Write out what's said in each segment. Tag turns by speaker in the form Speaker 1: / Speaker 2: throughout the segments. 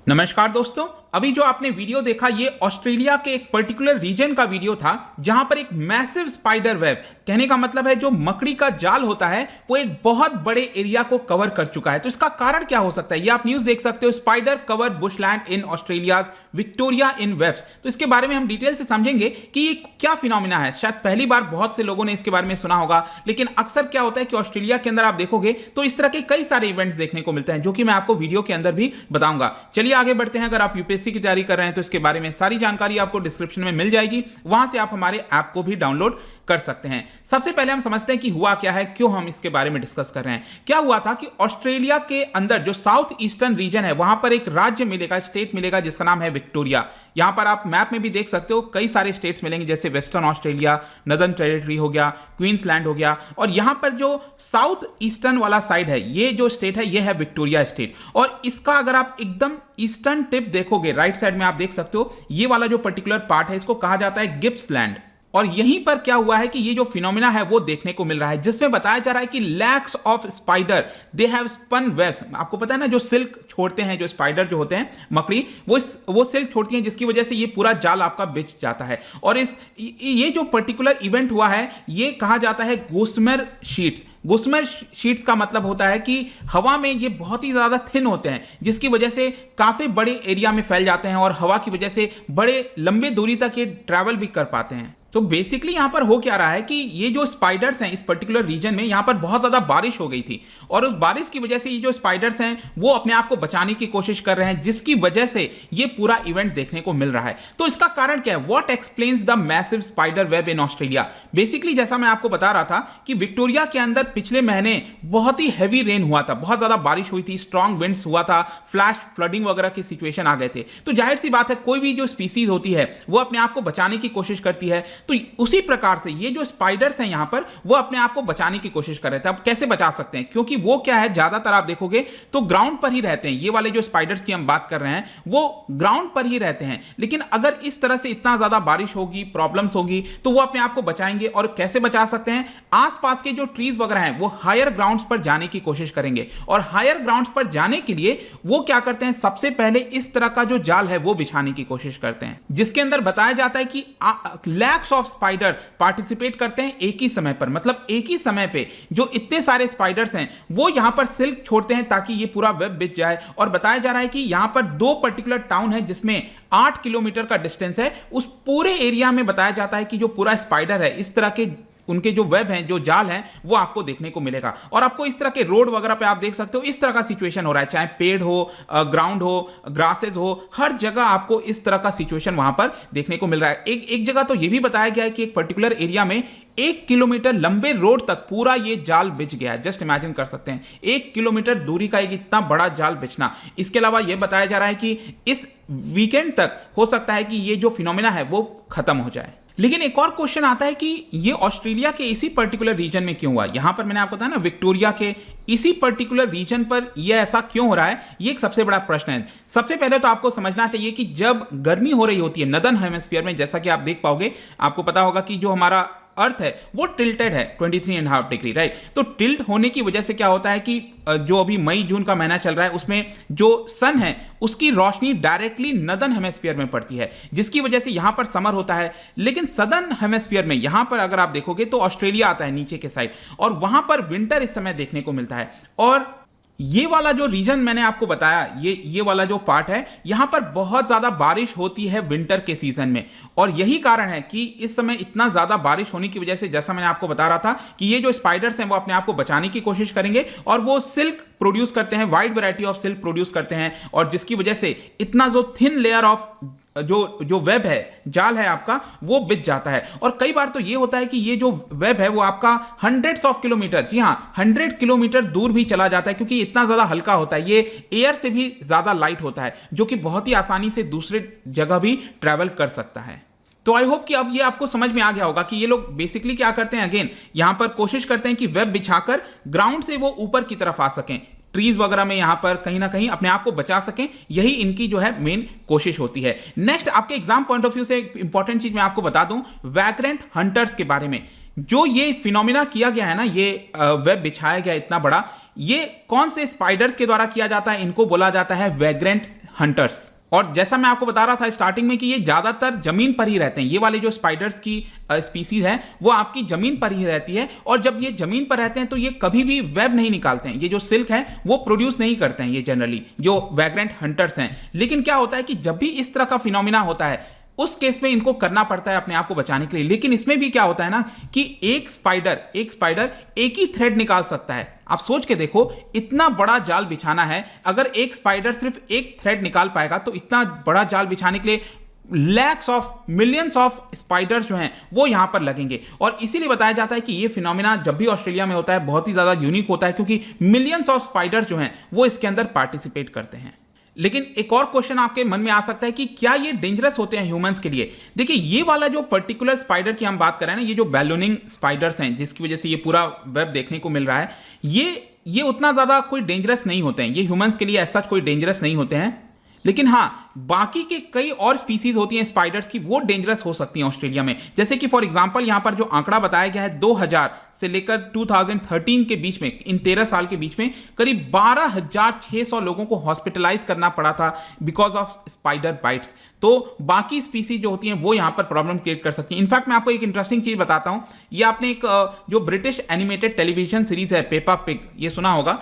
Speaker 1: नमस्कार दोस्तों, अभी जो आपने वीडियो देखा ये ऑस्ट्रेलिया के एक पर्टिकुलर रीजन का वीडियो था जहां पर एक मैसिव स्पाइडर वेब, कहने का मतलब है जो मकड़ी का जाल होता है वो एक बहुत बड़े एरिया को कवर कर चुका है। तो इसका कारण क्या हो सकता है ये आप न्यूज देख सकते हो, स्पाइडर कवर बुशलैंड इन ऑस्ट्रेलियाज विक्टोरिया इन वेब्स। तो इसके बारे में हम डिटेल से समझेंगे कि ये क्या फिनोमिना है। शायद पहली बार बहुत से लोगों ने इसके बारे में सुना होगा, लेकिन अक्सर क्या होता है कि ऑस्ट्रेलिया के अंदर आप देखोगे तो इस तरह के कई सारे इवेंट्स देखने को मिलते हैं जो कि मैं आपको वीडियो के अंदर भी बताऊंगा। चलिए आगे बढ़ते हैं। अगर आप यूपीएससी की तैयारी कर रहे हैं तो इसके बारे में सारी जानकारी आपको डिस्क्रिप्शन में मिल जाएगी, वहां से आप हमारे ऐप को भी डाउनलोड कर सकते हैं। सबसे पहले हम समझते हैं कि हुआ क्या है, क्यों हम इसके बारे में डिस्कस कर रहे हैं। क्या हुआ था कि ऑस्ट्रेलिया के अंदर जो साउथ ईस्टर्न रीजन है वहां पर एक राज्य मिलेगा, स्टेट मिलेगा जिसका नाम है विक्टोरिया। यहां पर आप मैप में भी देख सकते हो कई सारे स्टेट्स मिलेंगे, जैसे वेस्टर्न ऑस्ट्रेलिया, नदर्न टेरिटरी हो गया, क्वींसलैंड हो गया। और यहां पर जो साउथ ईस्टर्न वाला साइड है, ये जो स्टेट है ये है विक्टोरिया स्टेट। और इसका अगर आप एकदम ईस्टर्न टिप देखोगे, राइट साइड में आप देख सकते हो ये वाला जो पर्टिकुलर पार्ट है इसको कहा जाता है गिप्सलैंड। और यहीं पर क्या हुआ है कि ये जो फिनोमिना है वो देखने को मिल रहा है, जिसमें बताया जा रहा है कि lakhs of spider they have spun webs. आपको पता है ना, जो सिल्क छोड़ते हैं, जो स्पाइडर जो होते हैं मकड़ी, वो सिल्क छोड़ती हैं, जिसकी वजह से ये पूरा जाल आपका बिछ जाता है। और ये जो पर्टिकुलर इवेंट हुआ है ये कहा जाता है गोस्मेर शीट्स। गोस्मेर शीट्स का मतलब होता है कि हवा में ये बहुत ही ज्यादा थिन होते हैं, जिसकी वजह से काफी बड़े एरिया में फैल जाते हैं और हवा की वजह से बड़े लंबे दूरी तक ये ट्रैवल भी कर पाते हैं। तो बेसिकली यहां पर हो क्या रहा है कि ये जो स्पाइडर्स हैं इस पर्टिकुलर रीजन में, यहां पर बहुत ज्यादा बारिश हो गई थी और उस बारिश की वजह से ये जो स्पाइडर्स हैं वो अपने आप को बचाने की कोशिश कर रहे हैं, जिसकी वजह से ये पूरा इवेंट देखने को मिल रहा है। तो इसका कारण क्या है? What explains the massive spider web in Australia? Basically जैसा मैं आपको बता रहा था कि विक्टोरिया के अंदर पिछले महीने बहुत ही हैवी रेन हुआ था, बहुत ज्यादा बारिश हुई थी, स्ट्रॉन्ग विंड्स हुआ था, फ्लैश फ्लडिंग वगैरह की सिचुएशन आ गए थे। तो जाहिर सी बात है कोई भी जो स्पीसीज होती है वो अपने आप को बचाने की कोशिश करती है। तो उसी प्रकार से ये जो स्पाइडर्स हैं यहां पर वो अपने आप को बचाने की कोशिश कर रहे थे। अब कैसे बचा सकते हैं? क्योंकि वो क्या है, ज्यादातर आप देखोगे तो ग्राउंड पर ही रहते हैं। ये वाले जो स्पाइडर्स की हम बात कर रहे हैं वो ग्राउंड पर ही रहते हैं, लेकिन अगर इस तरह से इतना ज्यादा बारिश होगी, प्रॉब्लम्स होगी, तो वो अपने आप को बचाएंगे। और कैसे बचा सकते हैं? आसपास के जो ट्रीज वगैरह हैं वो हायर ग्राउंड्स पर जाने की कोशिश करेंगे। और हायर ग्राउंड्स पर जाने के लिए वो क्या करते हैं, सबसे पहले इस तरह का जो जाल है वो बिछाने की कोशिश करते हैं, जिसके अंदर बताया जाता है कि लैक्स ऑफ स्पाइडर पार्टिसिपेट करते हैं एक ही समय पर। मतलब एक ही समय पे जो इतने सारे स्पाइडर्स हैं वो यहां पर सिल्क छोड़ते हैं ताकि ये पूरा वेब बिछ जाए। और बताया जा रहा है कि यहां पर दो पर्टिकुलर टाउन है जिसमें 8 किलोमीटर का डिस्टेंस है। उस पूरे एरिया में बताया जाता है कि जो पूरा स्पाइडर है इस तरह के उनके जो वेब हैं, जो जाल हैं, वो आपको देखने को मिलेगा। और आपको इस तरह के रोड वगैरह पे आप देख सकते हो इस तरह का सिचुएशन हो रहा है, चाहे पेड़ हो, ग्राउंड हो, ग्रासेस हो, हर जगह आपको इस तरह का सिचुएशन वहां पर देखने को मिल रहा है। एक जगह तो ये भी बताया गया है कि एक पर्टिकुलर एरिया में 1 किलोमीटर लंबे रोड तक पूरा ये जाल बिछ गया है। जस्ट इमेजिन कर सकते हैं 1 किलोमीटर दूरी का एक इतना बड़ा जाल बिछना। इसके अलावा यह बताया जा रहा है कि इस वीकेंड तक हो सकता है कि ये जो फिनोमिना है वो खत्म हो जाए। लेकिन एक और क्वेश्चन आता है कि ये ऑस्ट्रेलिया के इसी पर्टिकुलर रीजन में क्यों हुआ? यहां पर मैंने आपको बताया ना, विक्टोरिया के इसी पर्टिकुलर रीजन पर ये ऐसा क्यों हो रहा है, ये एक सबसे बड़ा प्रश्न है। सबसे पहले तो आपको समझना चाहिए कि जब गर्मी हो रही होती है नदर्न हेमिस्फीयर में, जैसा कि आप देख पाओगे, आपको पता होगा कि जो हमारा अर्थ है वो टिल्टेड है 23.5 डिग्री, राइट? तो टिल्ट होने की वजह से क्या होता है कि जो अभी मई जून का महीना चल रहा है उसमें जो सन है उसकी रोशनी डायरेक्टली नदर्न हेमिस्फीयर में पड़ती है, जिसकी वजह से यहां पर समर होता है। लेकिन सदर्न हेमिस्फीयर में यहां पर अगर आप देखोगे तो ऑस्ट्रेलिया आता है नीचे के साइड, और वहां पर विंटर इस समय देखने को मिलता है। और ये वाला जो रीजन मैंने आपको बताया, ये वाला जो पार्ट है, यहां पर बहुत ज्यादा बारिश होती है विंटर के सीजन में। और यही कारण है कि इस समय इतना ज्यादा बारिश होने की वजह से, जैसा मैंने आपको बता रहा था, कि ये जो स्पाइडर्स हैं वो अपने आप को बचाने की कोशिश करेंगे और वो सिल्क प्रोड्यूस करते हैं, wide variety of silk produce करते हैं, और जिसकी वजह से इतना जो थिन लेयर ऑफ जो वेब है, जाल है आपका, वो बिछ जाता है। और कई बार तो ये होता है कि ये जो वेब है वो आपका हंड्रेड्स ऑफ किलोमीटर, जी हाँ 100 किलोमीटर दूर भी चला जाता है, क्योंकि इतना ज्यादा हल्का होता है, ये एयर से भी ज्यादा लाइट होता है, जो कि बहुत ही आसानी से दूसरे जगह भी ट्रैवल कर सकता है। तो आई होप कि अब ये आपको समझ में आ गया होगा कि ये लोग बेसिकली क्या करते हैं, अगेन यहां पर कोशिश करते हैं कि वेब बिछाकर ग्राउंड से वो ऊपर की तरफ आ सकें, ट्रीज वगैरह में यहां पर कहीं ना कहीं अपने आप को बचा सकें। यही इनकी जो है मेन कोशिश होती है। नेक्स्ट, आपके एग्जाम पॉइंट ऑफ व्यू से एक इंपॉर्टेंट चीज मैं आपको बता दूं, वैग्रेंट हंटर्स के बारे में। जो ये फिनोमिना किया गया है ना, ये वेब बिछाया गया इतना बड़ा, ये कौन से स्पाइडर्स के द्वारा किया जाता है? इनको बोला जाता है वैग्रेंट हंटर्स। और जैसा मैं आपको बता रहा था स्टार्टिंग में कि ये ज्यादातर जमीन पर ही रहते हैं। ये वाले जो स्पाइडर्स की स्पीसीज है वो आपकी जमीन पर ही रहती है, और जब ये जमीन पर रहते हैं तो ये कभी भी वेब नहीं निकालते हैं। ये जो सिल्क है वो प्रोड्यूस नहीं करते हैं ये जनरली, जो वैग्रेंट हंटर्स हैं। लेकिन क्या होता है कि जब भी इस तरह का फिनोमिना होता है उस केस में इनको करना पड़ता है अपने आप को बचाने के लिए। लेकिन इसमें भी क्या होता है ना कि एक स्पाइडर एक ही थ्रेड निकाल सकता है। आप सोच के देखो, इतना बड़ा जाल बिछाना है, अगर एक स्पाइडर सिर्फ एक थ्रेड निकाल पाएगा तो इतना बड़ा जाल बिछाने के लिए lakhs of millions of spiders जो हैं वो यहां पर लगेंगे। और इसीलिए बताया जाता है कि ये फिनोमिना जब भी ऑस्ट्रेलिया में होता है बहुत ही ज्यादा यूनिक होता है, क्योंकि मिलियंस ऑफ स्पाइडर जो हैं वो इसके अंदर पार्टिसिपेट करते हैं। लेकिन एक और क्वेश्चन आपके मन में आ सकता है कि क्या ये डेंजरस होते हैं ह्यूमंस के लिए। देखिए, ये वाला जो पर्टिकुलर स्पाइडर की हम बात कर रहे हैं ना, ये जो बैलूनिंग स्पाइडर्स हैं जिसकी वजह से ये पूरा वेब देखने को मिल रहा है, ये उतना ज्यादा कोई डेंजरस नहीं होते हैं। ये ह्यूमंस के लिए ऐसा कोई डेंजरस नहीं होते हैं। लेकिन हाँ, बाकी के कई और स्पीसीज होती हैं स्पाइडर्स की, वो डेंजरस हो सकती हैं ऑस्ट्रेलिया में। जैसे कि फॉर एग्जांपल यहां पर जो आंकड़ा बताया गया है 2000 से लेकर 2013 के बीच में, इन 13 साल के बीच में करीब 12,600 लोगों को हॉस्पिटलाइज करना पड़ा था बिकॉज ऑफ स्पाइडर बाइट्स। तो बाकी स्पीसीज जो होती हैं वो यहां पर प्रॉब्लम क्रिएट कर सकती हैं। इनफैक्ट मैं आपको एक इंटरेस्टिंग चीज बताता हूं। ये आपने एक जो ब्रिटिश एनिमेटेड टेलीविजन सीरीज है पेपा पिग, ये सुना होगा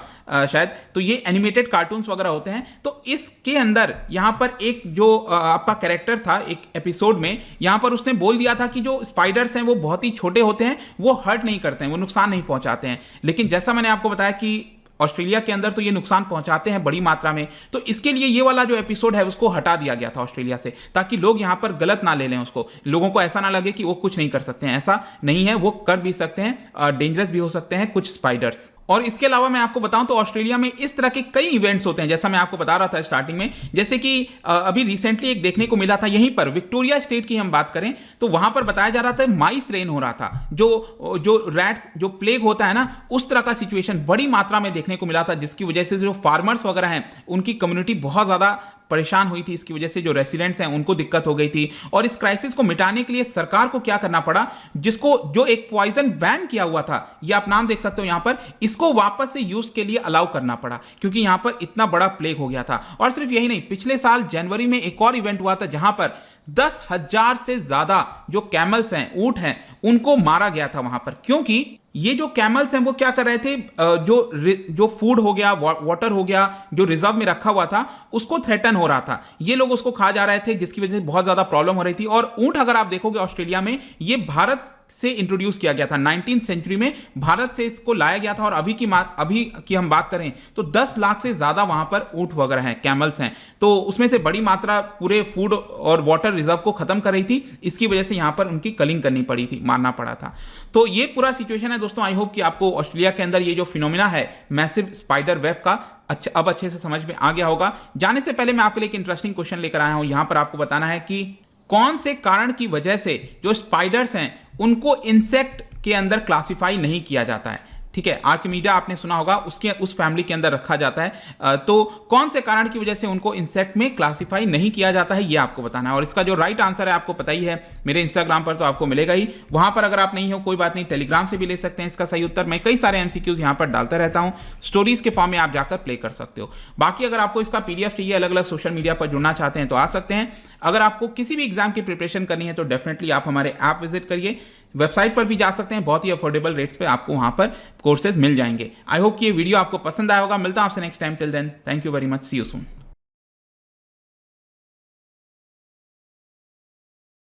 Speaker 1: शायद। तो ये एनिमेटेड कार्टून्स वगैरह होते हैं। तो इसके अंदर यहां पर एक जो आपका कैरेक्टर था एक एपिसोड में, यहां पर उसने बोल दिया था कि जो स्पाइडर्स हैं वो बहुत ही छोटे होते हैं, वो हर्ट नहीं करते हैं, वो नुकसान नहीं पहुंचाते हैं। लेकिन जैसा मैंने आपको बताया कि ऑस्ट्रेलिया के अंदर तो ये नुकसान पहुंचाते हैं बड़ी मात्रा में। तो इसके लिए ये वाला जो एपिसोड है उसको हटा दिया गया था ऑस्ट्रेलिया से, ताकि लोग यहां पर गलत ना ले लें उसको, लोगों को ऐसा ना लगे कि वो कुछ नहीं कर सकते हैं। ऐसा नहीं है, वो कर भी सकते हैं, डेंजरस भी हो सकते हैं कुछ स्पाइडर्स। और इसके अलावा मैं आपको बताऊं तो ऑस्ट्रेलिया में इस तरह के कई इवेंट्स होते हैं, जैसा मैं आपको बता रहा था स्टार्टिंग में। जैसे कि अभी रिसेंटली एक देखने को मिला था यहीं पर विक्टोरिया स्टेट की हम बात करें तो वहां पर बताया जा रहा था माइस रेन हो रहा था। जो रैट्स जो प्लेग होता है ना, उस तरह का सिचुएशन बड़ी मात्रा में देखने को मिला था, जिसकी वजह से जो फार्मर्स वगैरह हैं उनकी कम्युनिटी बहुत ज्यादा परेशान हुई थी। इसकी वजह से जो रेसिडेंट्स हैं उनको दिक्कत हो गई थी। और इस क्राइसिस को मिटाने के लिए सरकार को क्या करना पड़ा, जो एक पॉइजन बैन किया हुआ था, ये आप नाम देख सकते हो यहां पर, इसको वापस से यूज के लिए अलाउ करना पड़ा, क्योंकि यहां पर इतना बड़ा प्लेग हो गया था। और सिर्फ यही नहीं, पिछले साल जनवरी में एक और इवेंट हुआ था जहां पर 10,000 से ज्यादा जो कैमल्स हैं, ऊंट हैं, उनको मारा गया था वहां पर। क्योंकि ये जो कैमल्स हैं वो क्या कर रहे थे, जो फूड हो गया, वाटर हो गया, जो रिजर्व में रखा हुआ था उसको थ्रेटन हो रहा था। ये लोग उसको खा जा रहे थे, जिसकी वजह से बहुत ज्यादा प्रॉब्लम हो रही थी। और ऊंट अगर आप देखोगे ऑस्ट्रेलिया में, ये भारत से इंट्रोड्यूस किया गया था 19th सेंचुरी में, भारत से इसको लाया गया था। और अभी की हम बात करें तो 10 लाख से ज्यादा वहां पर ऊंट वगैरह हैं, कैमल्स हैं। तो उसमें से बड़ी मात्रा पूरे फूड और वाटर रिजर्व को खत्म कर रही थी। इसकी वजह से यहां पर उनकी कलिंग करनी पड़ी थी, मारना पड़ा था। तो ये पूरा सिचुएशन है दोस्तों। आई होप कि आपको ऑस्ट्रेलिया के अंदर ये जो फिनोमिना है मैसिव स्पाइडर वेब का अब अच्छे से समझ में आ गया होगा। जाने से पहले मैं आपके लिए एक इंटरेस्टिंग क्वेश्चन लेकर आया हूं। यहां पर आपको बताना है कि कौन से कारण की वजह से जो स्पाइडर्स हैं उनको इंसेक्ट के अंदर क्लासिफाई नहीं किया जाता है। ठीक है, आर्किमीडिया आपने सुना होगा, उस फैमिली के अंदर रखा जाता है। तो कौन से कारण की वजह से उनको इंसेक्ट में क्लासिफाई नहीं किया जाता है, ये आपको बताना है। और इसका जो राइट आंसर है आपको पता ही है, मेरे इंस्टाग्राम पर तो आपको मिलेगा ही। वहां पर अगर आप नहीं हो कोई बात नहीं, टेलीग्राम से भी ले सकते हैं इसका सही उत्तर। मैं कई सारे एमसीक्यूज यहां पर डालता रहता हूं, स्टोरीज के फॉर्म में आप जाकर प्ले कर सकते हो। बाकी अगर आपको इसका पीडीएफ चाहिए, अलग अलग सोशल मीडिया पर जुड़ना चाहते हैं तो आ सकते हैं। अगर आपको किसी भी एग्जाम की प्रिपरेशन करनी है तो डेफिनेटली आप हमारे ऐप विजिट करिए, वेबसाइट पर भी जा सकते हैं, बहुत ही अफोर्डेबल रेट्स पे आपको वहां पर कोर्सेज मिल जाएंगे। आई होप कि ये वीडियो आपको पसंद आया होगा। मिलता हूं आपसे next time. Till then, thank you very much, see you soon.